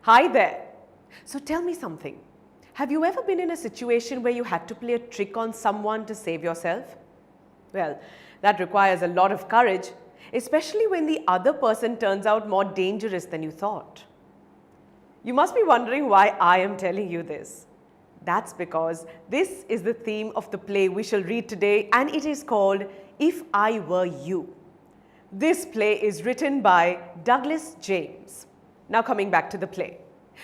Hi there. So tell me something. Have you ever been in a situation where you had to play a trick on someone to save yourself? Well, that requires a lot of courage, especially when the other person turns out more dangerous than you thought. You must be wondering why I am telling you this. That's because this is the theme of the play we shall read today, and it is called If I Were You. This play is written by Douglas James. Now coming back to the play.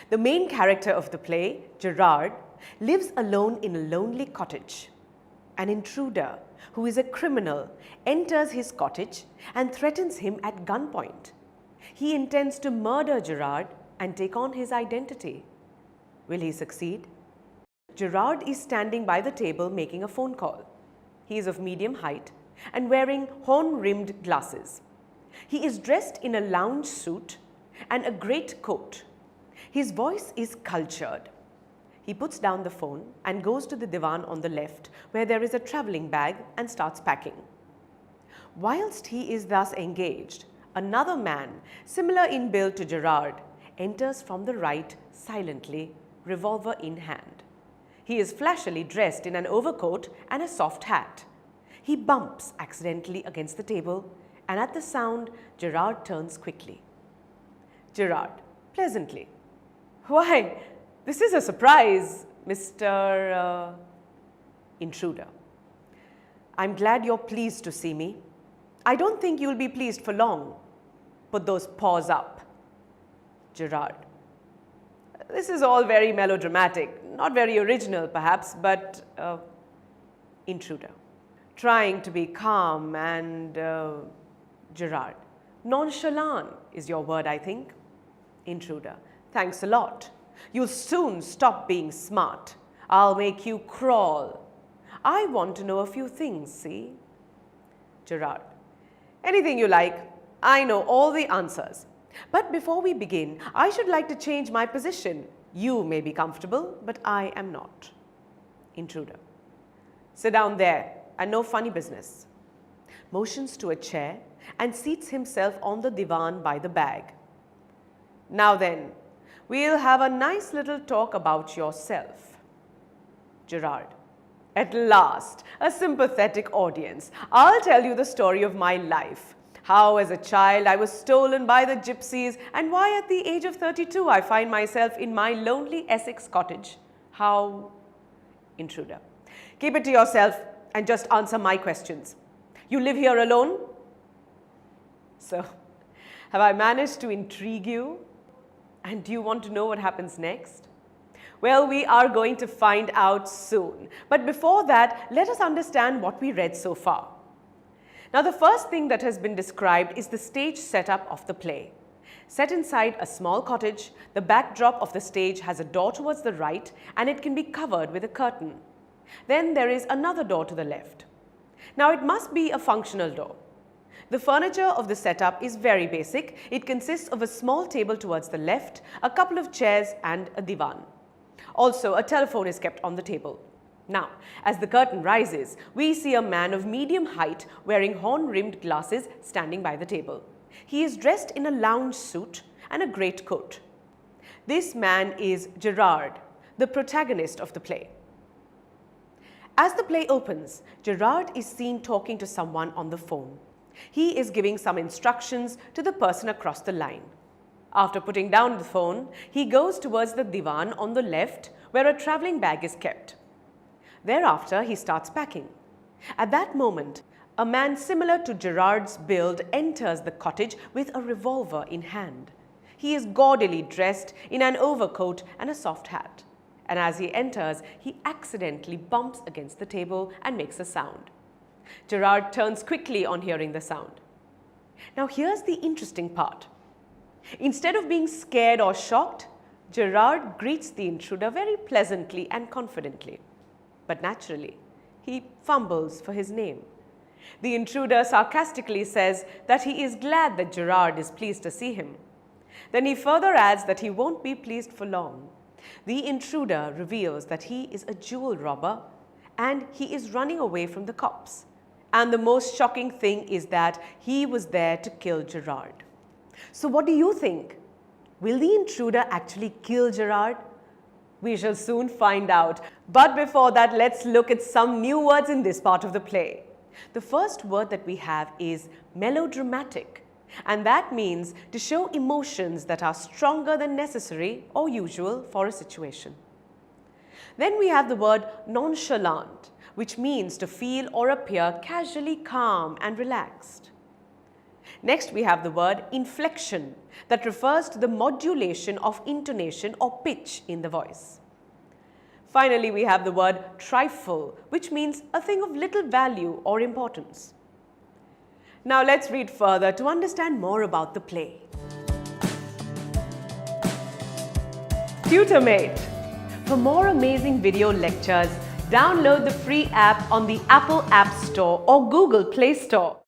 The main character of the play, Gerard, lives alone in a lonely cottage. An intruder, who is a criminal, enters his cottage and threatens him at gunpoint. He intends to murder Gerard and take on his identity. Will he succeed? Gerard is standing by the table making a phone call. He is of medium height and wearing horn-rimmed glasses. He is dressed in a lounge suit and a great coat. His voice is cultured. He puts down the phone and goes to the divan on the left, where there is a travelling bag, and starts packing. Whilst he is thus engaged, another man, similar in build to Gerard, enters from the right silently, revolver in hand. He is flashily dressed in an overcoat and a soft hat. He bumps accidentally against the table, and at the sound, Gerard turns quickly. Gerard, pleasantly. Why, this is a surprise, Mr. Intruder. I'm glad you're pleased to see me. I don't think you'll be pleased for long. Put those paws up. Gerard. This is all very melodramatic, not very original perhaps, but Intruder. Trying to be calm and Gerard. Nonchalant is your word, I think. Intruder. Thanks a lot. You'll soon stop being smart. I'll make you crawl. I want to know a few things, see? Gerard. Anything you like. I know all the answers. But before we begin, I should like to change my position. You may be comfortable, but I am not. Intruder. Sit down there, and no funny business. Motions to a chair and seats himself on the divan by the bag. Now then, we'll have a nice little talk about yourself. Gerard. At last, a sympathetic audience. I'll tell you the story of my life. How as a child I was stolen by the gypsies, and why at the age of 32 I find myself in my lonely Essex cottage. How... Intruder. Keep it to yourself and just answer my questions. You live here alone? So, have I managed to intrigue you? And do you want to know what happens next? Well, we are going to find out soon. But before that, let us understand what we read so far. Now, the first thing that has been described is the stage setup of the play. Set inside a small cottage, the backdrop of the stage has a door towards the right, and it can be covered with a curtain. Then there is another door to the left. Now, it must be a functional door. The furniture of the setup is very basic. It consists of a small table towards the left, a couple of chairs and a divan. Also, a telephone is kept on the table. Now, as the curtain rises, we see a man of medium height wearing horn-rimmed glasses standing by the table. He is dressed in a lounge suit and a great coat. This man is Gerard, the protagonist of the play. As the play opens, Gerard is seen talking to someone on the phone. He is giving some instructions to the person across the line. After putting down the phone, he goes towards the divan on the left, where a travelling bag is kept. Thereafter, he starts packing. At that moment, a man similar to Gerard's build enters the cottage with a revolver in hand. He is gaudily dressed in an overcoat and a soft hat. And as he enters, he accidentally bumps against the table and makes a sound. Gerard turns quickly on hearing the sound. Now here's the interesting part. Instead of being scared or shocked, Gerard greets the intruder very pleasantly and confidently. But naturally, he fumbles for his name. The intruder sarcastically says that he is glad that Gerard is pleased to see him. Then he further adds that he won't be pleased for long. The intruder reveals that he is a jewel robber and he is running away from the cops. And the most shocking thing is that he was there to kill Gerard. So what do you think? Will the intruder actually kill Gerard? We shall soon find out. But before that, let's look at some new words in this part of the play. The first word that we have is melodramatic, and that means to show emotions that are stronger than necessary or usual for a situation. Then we have the word nonchalant, which means to feel or appear casually calm and relaxed. Next, we have the word inflection, that refers to the modulation of intonation or pitch in the voice. Finally, we have the word trifle, which means a thing of little value or importance. Now let's read further to understand more about the play. TutorMate. For more amazing video lectures, download the free app on the Apple App Store or Google Play Store.